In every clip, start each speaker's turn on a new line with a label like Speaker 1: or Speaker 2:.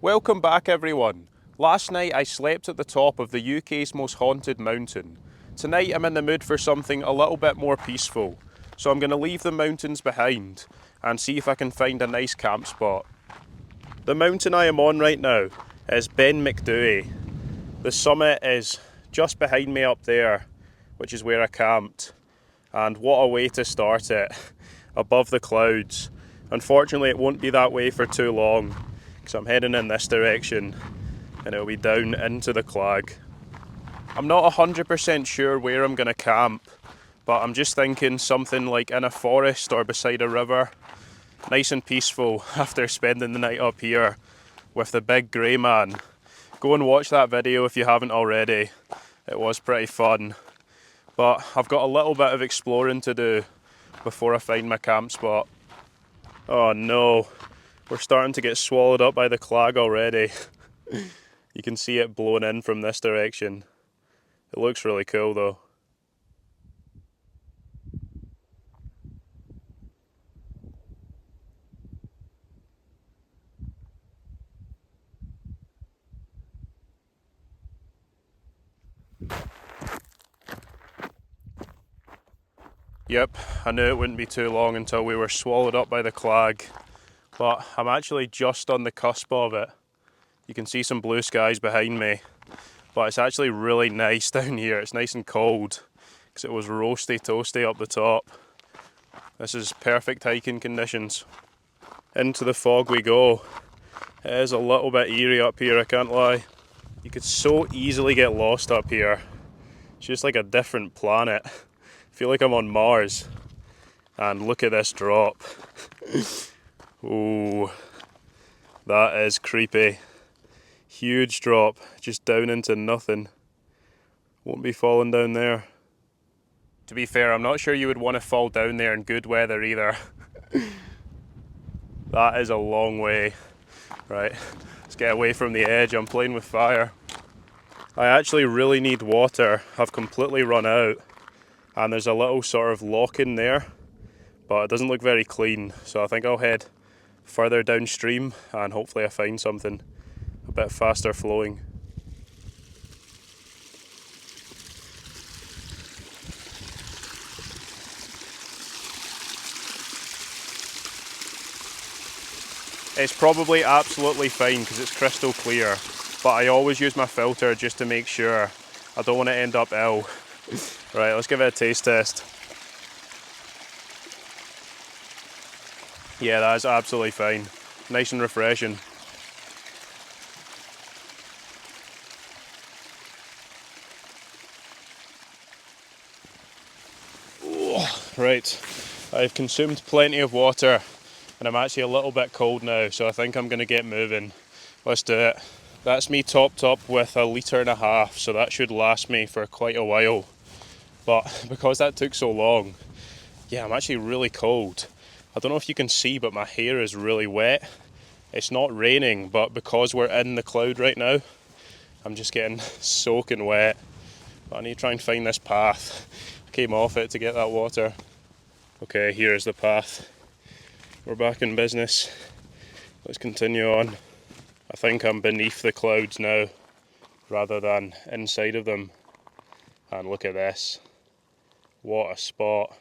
Speaker 1: Welcome back everyone. Last night I slept at the top of the UK's most haunted mountain. Tonight I'm in the mood for something a little bit more peaceful, so I'm going to leave the mountains behind and see if I can find a nice camp spot. The mountain I am on right now is Ben Macdui. The summit is just behind me up there, which is where I camped, and what a way to start it, above the clouds. Unfortunately it won't be that way for too long, because I'm heading in this direction and it'll be down into the Clag. I'm not 100% sure where I'm going to camp, but I'm just thinking something like in a forest or beside a river. Nice and peaceful after spending the night up here with the big grey man. Go and watch that video if you haven't already. It was pretty fun. But I've got a little bit of exploring to do before I find my camp spot. Oh no, we're starting to get swallowed up by the Clag already. You can see it blowing in from this direction. It looks really cool though. Yep, I knew it wouldn't be too long until we were swallowed up by the Clag, but I'm actually just on the cusp of it. You can see some blue skies behind me, but it's actually really nice down here. It's nice and cold because it was roasty toasty up the top. This is perfect hiking conditions. Into the fog we go. It is a little bit eerie up here, I can't lie. You could so easily get lost up here. It's just like a different planet. I feel like I'm on Mars. And look at this drop. Ooh, that is creepy. Huge drop, just down into nothing. Won't be falling down there. To be fair, I'm not sure you would want to fall down there in good weather either. That is a long way. Right, let's get away from the edge, I'm playing with fire. I actually really need water. I've completely run out. And there's a little sort of lock in there, but it doesn't look very clean, so I think I'll head further downstream and hopefully I find something a bit faster flowing. It's probably absolutely fine because it's crystal clear, but I always use my filter just to make sure. I don't want to end up ill. Right, let's give it a taste test. Yeah, that is absolutely fine. Nice and refreshing. Oh, right, I've consumed plenty of water and I'm actually a little bit cold now, so I think I'm going to get moving. Let's do it. That's me topped up with 1.5 litres, so that should last me for quite a while. But because that took so long, yeah, I'm actually really cold. I don't know if you can see, but my hair is really wet. It's not raining, but because we're in the cloud right now, I'm just getting soaking wet. But I need to try and find this path. I came off it to get that water. Okay, here's the path. We're back in business. Let's continue on. I think I'm beneath the clouds now, rather than inside of them. And look at this. What a spot.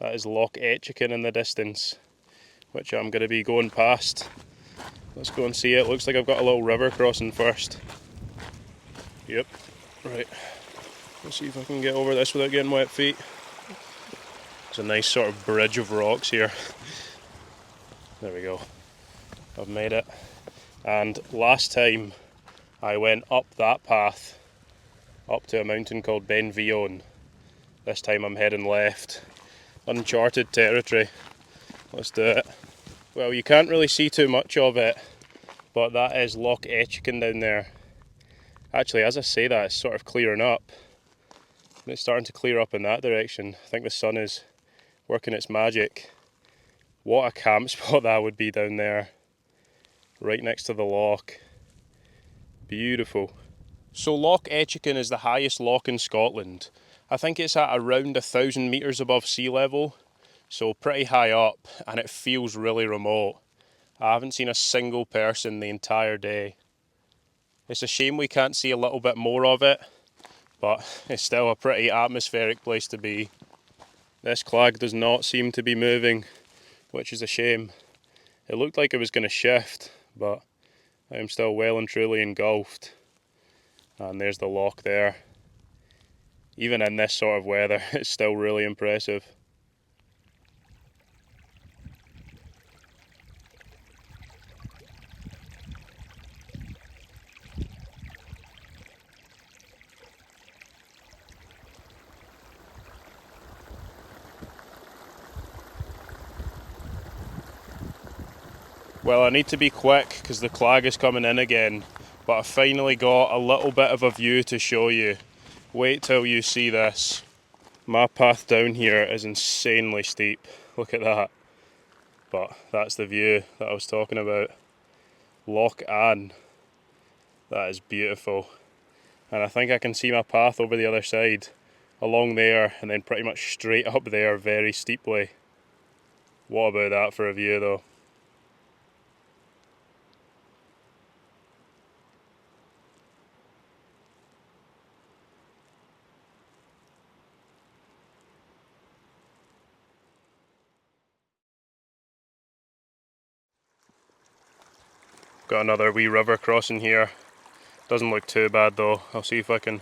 Speaker 1: That is Loch Etchican in the distance, which I'm going to be going past. Let's go and see it. Looks like I've got a little river crossing first. Yep, right. Let's see if I can get over this without getting wet feet. There's a nice sort of bridge of rocks here. There we go. I've made it. And last time I went up that path, up to a mountain called Ben Vion. This time I'm heading left. Uncharted territory. Let's do it. Well, you can't really see too much of it, but that is Loch Etchican down there. Actually, as I say that, it's sort of clearing up. And it's starting to clear up in that direction. I think the sun is working its magic. What a camp spot that would be down there. Right next to the loch. Beautiful. So Loch Etchican is the highest loch in Scotland. I think it's at around 1,000 metres above sea level, so pretty high up, and it feels really remote. I haven't seen a single person the entire day. It's a shame we can't see a little bit more of it, but it's still a pretty atmospheric place to be. This clag does not seem to be moving, which is a shame. It looked like it was going to shift, but I am still well and truly engulfed. And there's the loch there. Even in this sort of weather, it's still really impressive. Well, I need to be quick because the clag is coming in again, but I finally got a little bit of a view to show you. Wait till you see this. My path down here is insanely steep. Look at that. But that's the view that I was talking about. Loch Ann. That is beautiful. And I think I can see my path over the other side, along there, and then pretty much straight up there very steeply. What about that for a view though? Got another wee river crossing here. Doesn't look too bad though. I'll see if I can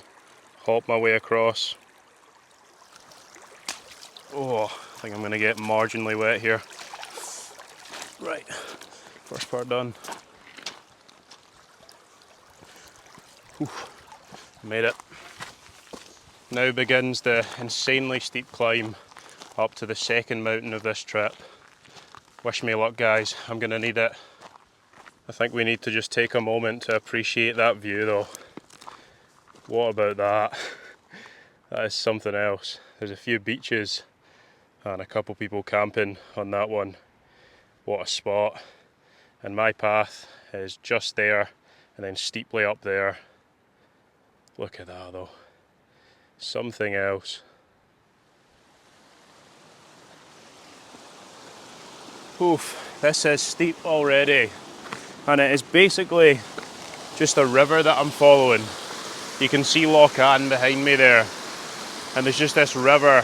Speaker 1: hop my way across. Oh, I think I'm going to get marginally wet here. Right, first part done. Whew. Made it. Now begins the insanely steep climb up to the second mountain of this trip. Wish me luck, guys. I'm going to need it. I think we need to just take a moment to appreciate that view though. What about that? That is something else. There's a few beaches and a couple people camping on that one. What a spot. And my path is just there and then steeply up there. Look at that though. Something else. Oof, this is steep already. And it is basically just a river that I'm following. You can see Loch Ann behind me there. And there's just this river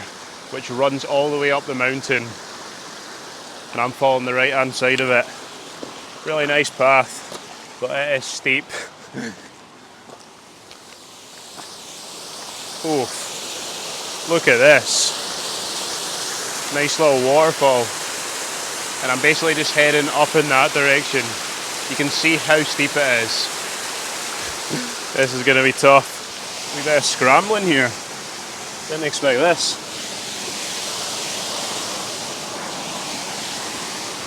Speaker 1: which runs all the way up the mountain. And I'm following the right hand side of it. Really nice path, but it is steep. Oof, look at this. Nice little waterfall. And I'm basically just heading up in that direction. You can see how steep it is. This is going to be tough. We better scrambling here. Didn't expect this.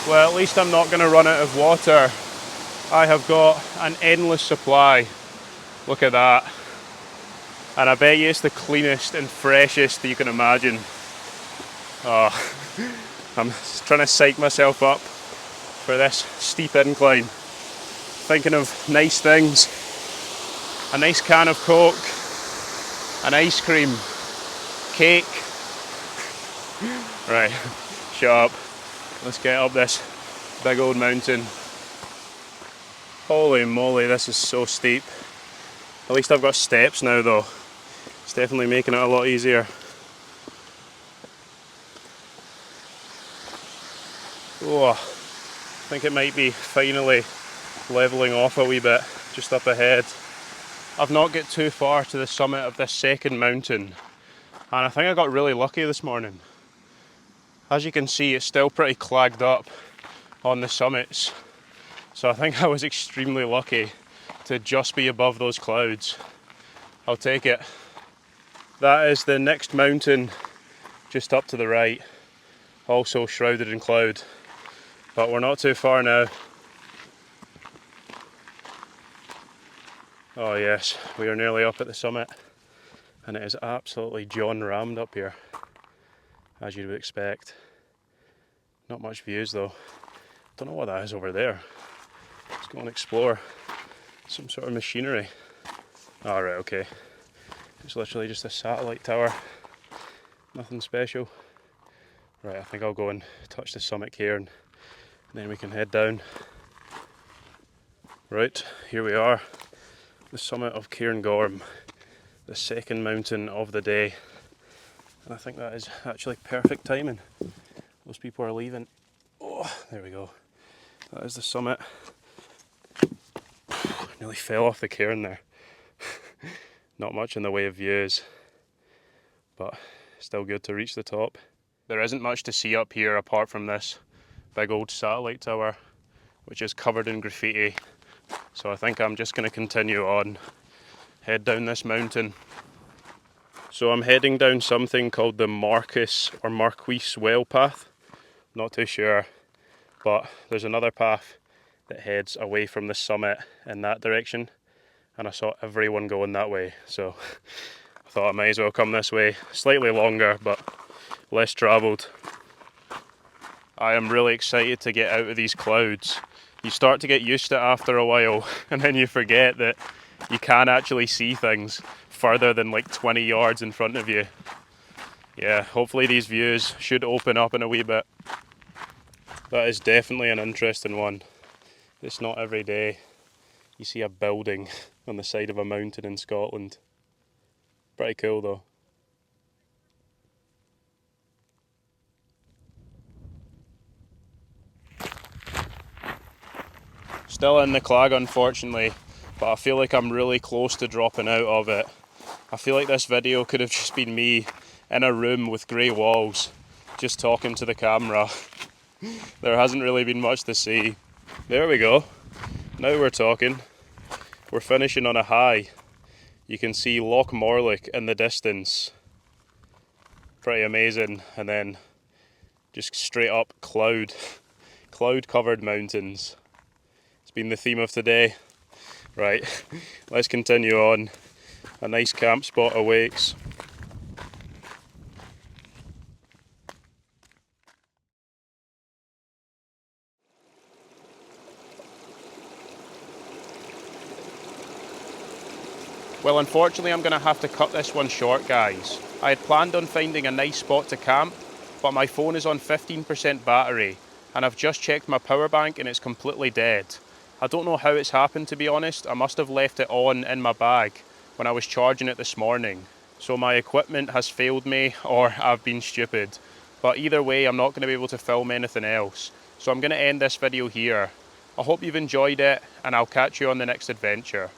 Speaker 1: Well, at least I'm not going to run out of water. I have got an endless supply. Look at that. And I bet you it's the cleanest and freshest that you can imagine. Oh, I'm trying to psych myself up for this steep incline. Thinking of nice things. A nice can of Coke, an ice cream, cake. Right, shut up. Let's get up this big old mountain. Holy moly, this is so steep. At least I've got steps now though. It's definitely making it a lot easier. Oh, I think it might be finally levelling off a wee bit just up ahead. I've not got too far to the summit of this second mountain, and I think I got really lucky this morning. As you can see, it's still pretty clagged up on the summits, so I think I was extremely lucky to just be above those clouds. I'll take it. That is the next mountain just up to the right, also shrouded in cloud, but we're not too far now. Oh yes, we are nearly up at the summit, and it is absolutely John rammed up here, as you would expect. Not much views though. Don't know what that is over there. Let's go and explore. Some sort of machinery. Alright, okay. It's literally just a satellite tower. Nothing special. Right, I think I'll go and touch the summit here and then we can head down. Right, here we are, the summit of Cairngorm, the second mountain of the day. And I think that is actually perfect timing. Those people are leaving. Oh, there we go. That is the summit. Nearly fell off the cairn there. Not much in the way of views, but still good to reach the top. There isn't much to see up here apart from this big old satellite tower, which is covered in graffiti. So I think I'm just going to continue on, head down this mountain. So I'm heading down something called the Marquis or Marquis Well path. Not too sure, but there's another path that heads away from the summit in that direction, and I saw everyone going that way, so I thought I might as well come this way. Slightly longer, but less travelled. I am really excited to get out of these clouds. You start to get used to it after a while, and then you forget that you can actually see things further than like 20 yards in front of you. Yeah, hopefully these views should open up in a wee bit. That is definitely an interesting one. It's not every day you see a building on the side of a mountain in Scotland. Pretty cool though. Still in the Clag unfortunately, but I feel like I'm really close to dropping out of it. I feel like this video could have just been me in a room with grey walls, just talking to the camera. There hasn't really been much to see. There we go. Now we're talking. We're finishing on a high. You can see Loch Morlich in the distance. Pretty amazing. And then just straight up cloud covered mountains. It's been the theme of today. Right, let's continue on. A nice camp spot awaits. Well, unfortunately I'm going to have to cut this one short, guys. I had planned on finding a nice spot to camp, but my phone is on 15% battery, and I've just checked my power bank and it's completely dead. I don't know how it's happened, to be honest. I must have left it on in my bag when I was charging it this morning. So my equipment has failed me, or I've been stupid. But either way, I'm not going to be able to film anything else. So I'm going to end this video here. I hope you've enjoyed it, and I'll catch you on the next adventure.